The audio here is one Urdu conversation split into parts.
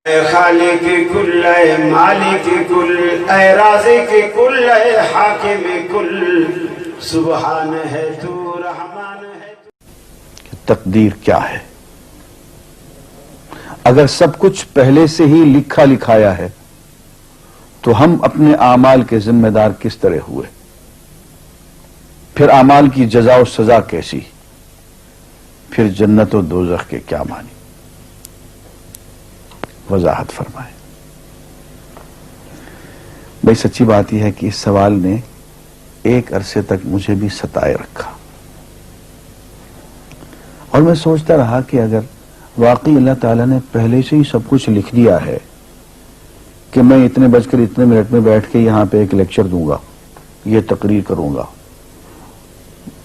اے خالق کل، اے مالک کل، اے رازق کل، اے حاکم کل، سبحان ہے تو، رحمان ہے تو۔ تقدیر کیا ہے؟ اگر سب کچھ پہلے سے ہی لکھا لکھایا ہے تو ہم اپنے اعمال کے ذمہ دار کس طرح ہوئے؟ پھر اعمال کی جزا و سزا کیسی؟ پھر جنت و دوزخ کے کیا معنی؟ وضاحت فرمائیں۔ بھئی سچی بات یہ ہے کہ اس سوال نے ایک عرصے تک مجھے بھی ستائے رکھا، اور میں سوچتا رہا کہ اگر واقعی اللہ تعالیٰ نے پہلے سے ہی سب کچھ لکھ دیا ہے کہ میں اتنے بج کر اتنے منٹ میں بیٹھ کے یہاں پہ ایک لیکچر دوں گا، یہ تقریر کروں گا،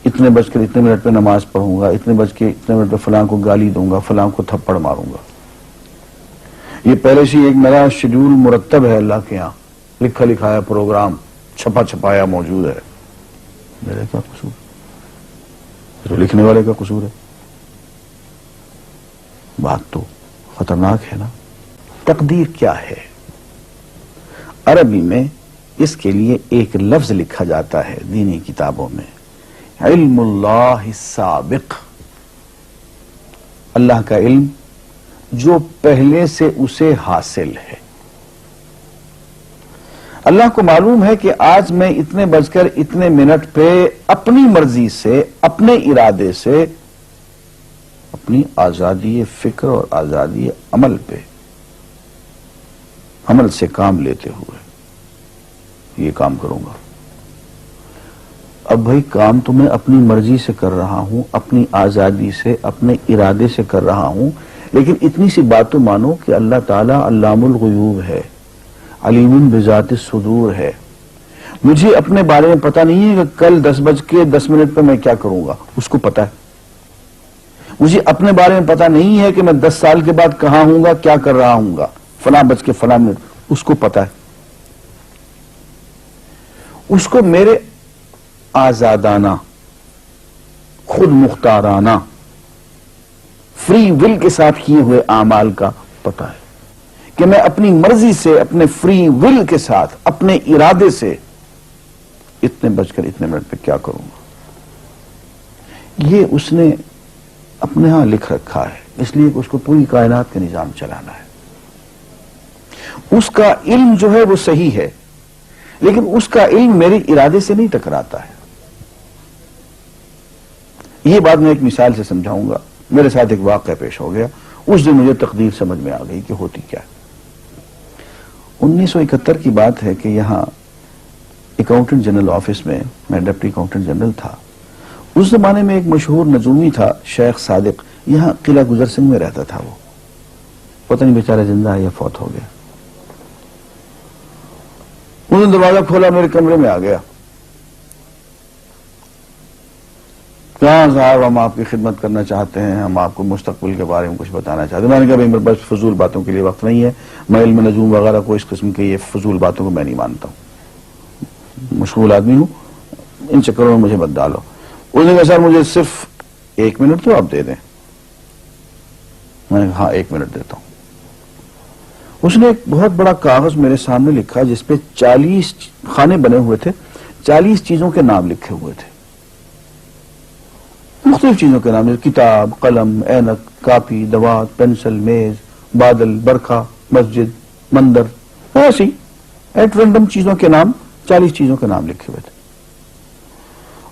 اتنے بج کر اتنے منٹ پہ نماز پڑھوں گا، اتنے بج کے اتنے منٹ پہ فلاں کو گالی دوں گا، فلاں کو تھپڑ ماروں گا، یہ پہلے سے ایک میرا شیڈول مرتب ہے اللہ کے ہاں، لکھا لکھایا پروگرام چھپا چھپایا موجود ہے، میرے کیا قصور؟ تو لکھنے والے کا قصور ہے؟ بات تو خطرناک ہے نا۔ تقدیر کیا ہے؟ عربی میں اس کے لیے ایک لفظ لکھا جاتا ہے دینی کتابوں میں، علم اللہ السابق، اللہ کا علم جو پہلے سے اسے حاصل ہے۔ اللہ کو معلوم ہے کہ آج میں اتنے بج کر اتنے منٹ پہ اپنی مرضی سے، اپنے ارادے سے، اپنی آزادی فکر اور آزادی عمل پہ، عمل سے کام لیتے ہوئے یہ کام کروں گا۔ اب بھائی کام تو میں اپنی مرضی سے کر رہا ہوں، اپنی آزادی سے، اپنے ارادے سے کر رہا ہوں، لیکن اتنی سی بات تو مانو کہ اللہ تعالیٰ علام الغیوب ہے، علیم بذات الصدور ہے۔ مجھے اپنے بارے میں پتہ نہیں ہے کہ کل 10:10 پہ میں کیا کروں گا، اس کو پتہ ہے۔ مجھے اپنے بارے میں پتہ نہیں ہے کہ میں 10 سال کے بعد کہاں ہوں گا، کیا کر رہا ہوں گا، فلاں بج کے فلاں منٹ، اس کو پتہ ہے۔ اس کو میرے آزادانہ، خود مختارانہ، فری ول کے ساتھ کیے ہوئے اعمال کا پتہ ہے کہ میں اپنی مرضی سے، اپنے فری ول کے ساتھ، اپنے ارادے سے اتنے بج کر اتنے منٹ پہ کیا کروں گا۔ یہ اس نے اپنے ہاں لکھ رکھا ہے، اس لیے کہ اس کو پوری کائنات کا نظام چلانا ہے۔ اس کا علم جو ہے وہ صحیح ہے، لیکن اس کا علم میرے ارادے سے نہیں ٹکراتا ہے۔ یہ بات میں ایک مثال سے سمجھاؤں گا۔ میرے ساتھ ایک واقعہ پیش ہو گیا، اس دن مجھے تقدیر سمجھ میں آ گئی کہ ہوتی کیا ہے۔ 1971 کی بات ہے کہ یہاں اکاؤنٹنٹ جنرل آفس میں ڈپٹی اکاؤنٹنٹ جنرل تھا۔ اس زمانے میں ایک مشہور نجومی تھا شیخ صادق، یہاں قلعہ گزر سنگھ میں رہتا تھا، وہ پتہ نہیں بیچارہ زندہ ہے یا فوت ہو گیا۔ انہوں نے دروازہ کھولا، میرے کمرے میں آ گیا، کہاں صاحب ہم آپ کی خدمت کرنا چاہتے ہیں، ہم آپ کو مستقبل کے بارے میں کچھ بتانا چاہتے ہیں۔ میں نے کہا بھائی میرے پاس فضول باتوں کے لیے وقت نہیں ہے، میں علم نجوم وغیرہ کو اس قسم کے یہ فضول باتوں کو میں نہیں مانتا ہوں، مشغول آدمی ہوں، ان چکروں میں مجھے مت ڈالو۔ اس نے کہا سر مجھے صرف 1 منٹ تو آپ دے دیں۔ میں نے کہا ہاں 1 منٹ دیتا ہوں۔ اس نے ایک بہت بڑا کاغذ میرے سامنے لکھا جس پہ 40 خانے بنے ہوئے تھے، 40 چیزوں کے نام لکھے ہوئے تھے، مختلف چیزوں کے نام، کتاب، قلم، اینک، کاپی، دوات، پینسل، میز، بادل، برکھا، مسجد، مندر، ایسی ایٹ رینڈم چیزوں کے نام، 40 چیزوں کے نام لکھے ہوئے تھے۔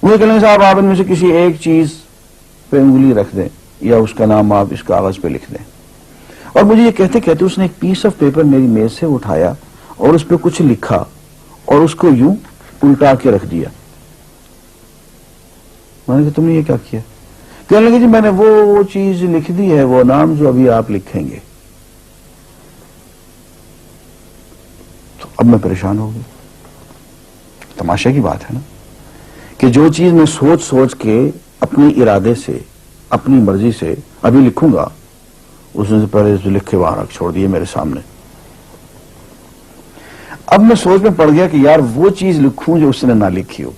مجھے کہنے صاحب آپ ان میں سے کسی ایک چیز پہ انگلی رکھ دیں یا اس کا نام آپ اس کاغذ پہ لکھ دیں۔ اور مجھے یہ کہتے کہتے اس نے ایک پیس آف پیپر میری میز سے اٹھایا اور اس پہ کچھ لکھا اور اس کو یوں الٹا کے رکھ دیا۔ میں نے کہا تم نے یہ کیا کیا؟ کہنے لگے جی میں نے وہ چیز لکھ دی ہے، وہ نام جو ابھی آپ لکھیں گے۔ تو اب میں پریشان ہو گئی۔ تماشا کی بات ہے نا کہ جو چیز میں سوچ سوچ کے اپنے ارادے سے، اپنی مرضی سے ابھی لکھوں گا، اس نے سے پہلے لکھ کے وہاں رکھ چھوڑ دیے میرے سامنے۔ اب میں سوچ میں پڑ گیا کہ یار وہ چیز لکھوں جو اس نے نہ لکھی ہو،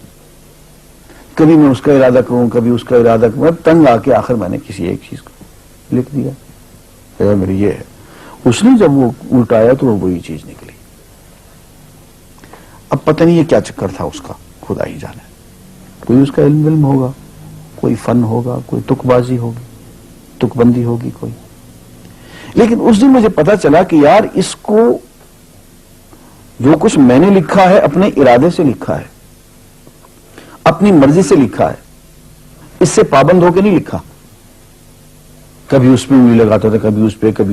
کبھی میں اس کا ارادہ کروں، کبھی اس کا ارادہ کروں، تنگ آ کے آخر میں نے کسی ایک چیز کو لکھ دیا، میری یہ ہے۔ اس نے جب وہ الٹایا تو وہ وہی چیز نکلی۔ اب پتہ نہیں یہ کیا چکر تھا اس کا، خدا ہی جانے۔ کوئی اس کا علم ہوگا، کوئی فن ہوگا، کوئی تک بازی ہوگی، تک بندی ہوگی کوئی۔ لیکن اس دن مجھے پتا چلا کہ یار اس کو جو کچھ میں نے لکھا ہے اپنے ارادے سے لکھا ہے، اپنی مرضی سے لکھا ہے، اس سے پابند ہو کے نہیں لکھا۔ کبھی اس پہ انگلی لگاتا تھا، کبھی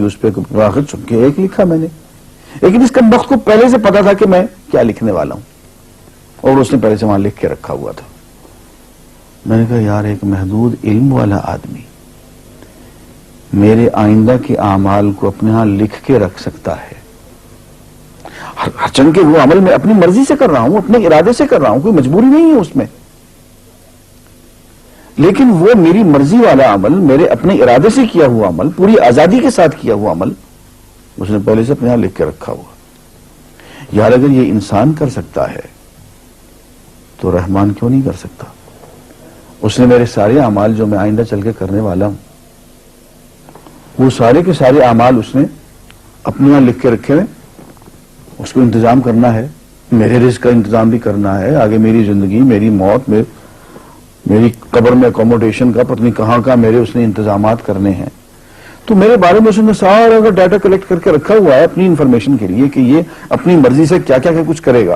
اس پہ آخر چن کے ایک لکھا میں نے۔ لیکن اس کم وقت کو پہلے سے پتا تھا کہ میں کیا لکھنے والا ہوں، اور اس نے پہلے سے وہاں لکھ کے رکھا ہوا تھا۔ میں نے کہا یار ایک محدود علم والا آدمی میرے آئندہ کے اعمال کو اپنے ہاں لکھ کے رکھ سکتا ہے، ہرچند کہ وہ عمل میں اپنی مرضی سے کر رہا ہوں، اپنے ارادے سے کر رہا ہوں، کوئی مجبوری نہیں ہے اس میں، لیکن وہ میری مرضی والا عمل، میرے اپنے ارادے سے کیا ہوا عمل، پوری آزادی کے ساتھ کیا ہوا عمل، اس نے پہلے سے اپنے ہاں لکھ کے رکھا ہوا۔ یار اگر یہ انسان کر سکتا ہے تو رحمان کیوں نہیں کر سکتا؟ اس نے میرے سارے اعمال جو میں آئندہ چل کے کرنے والا ہوں، وہ سارے کے سارے اعمال اس نے اپنے یہاں لکھ کے رکھے ہوئے۔ اس کو انتظام کرنا ہے، میرے رزق کا انتظام بھی کرنا ہے، آگے میری زندگی، میری موت، میری قبر میں اکوموڈیشن کا پتہ نہیں کہاں کا میرے اس نے انتظامات کرنے ہیں۔ تو میرے بارے میں اس نے سارا کا ڈیٹا کلیکٹ کر کے رکھا ہوا ہے اپنی انفارمیشن کے لیے کہ یہ اپنی مرضی سے کیا کیا کچھ کرے گا۔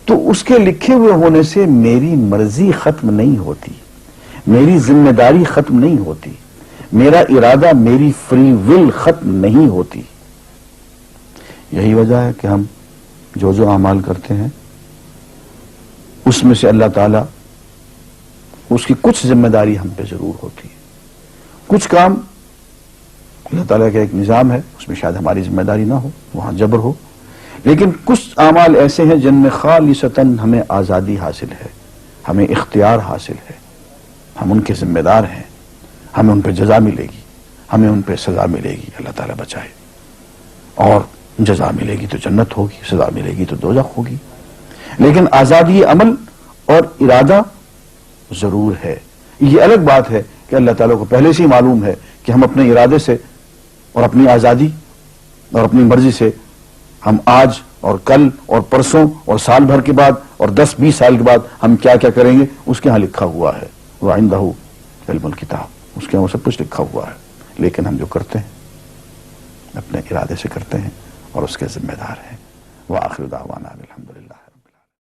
تو اس کے لکھے ہوئے ہونے سے میری مرضی ختم نہیں ہوتی، میری ذمہ داری ختم نہیں ہوتی، میرا ارادہ، میری فری ول ختم نہیں ہوتی۔ یہی وجہ ہے کہ ہم جو اعمال کرتے ہیں اس میں سے اللہ تعالیٰ اس کی کچھ ذمہ داری ہم پہ ضرور ہوتی ہے۔ کچھ کام اللہ تعالیٰ کا ایک نظام ہے، اس میں شاید ہماری ذمہ داری نہ ہو، وہاں جبر ہو، لیکن کچھ اعمال ایسے ہیں جن میں خالصتاً ہمیں آزادی حاصل ہے، ہمیں اختیار حاصل ہے، ہم ان کے ذمہ دار ہیں، ہمیں ان پہ جزا ملے گی، ہمیں ان پہ سزا ملے گی، اللہ تعالیٰ بچائے۔ اور جزا ملے گی تو جنت ہوگی، سزا ملے گی تو دوزخ ہوگی، لیکن آزادی عمل اور ارادہ ضرور ہے۔ یہ الگ بات ہے کہ اللہ تعالیٰ کو پہلے سے ہی معلوم ہے کہ ہم اپنے ارادے سے اور اپنی آزادی اور اپنی مرضی سے ہم آج اور کل اور پرسوں اور سال بھر کے بعد اور 10-20 سال کے بعد ہم کیا کیا کریں گے، اس کے ہاں لکھا ہوا ہے۔ وَعِندَهُ عِلْمُ الْكِتَابِ، اس کے ہاں وہ سب کچھ لکھا ہوا ہے، لیکن ہم جو کرتے ہیں اپنے ارادے سے کرتے ہیں اور اس کے ذمہ دار ہیں۔ وآخر دعوانا الحمدللہ۔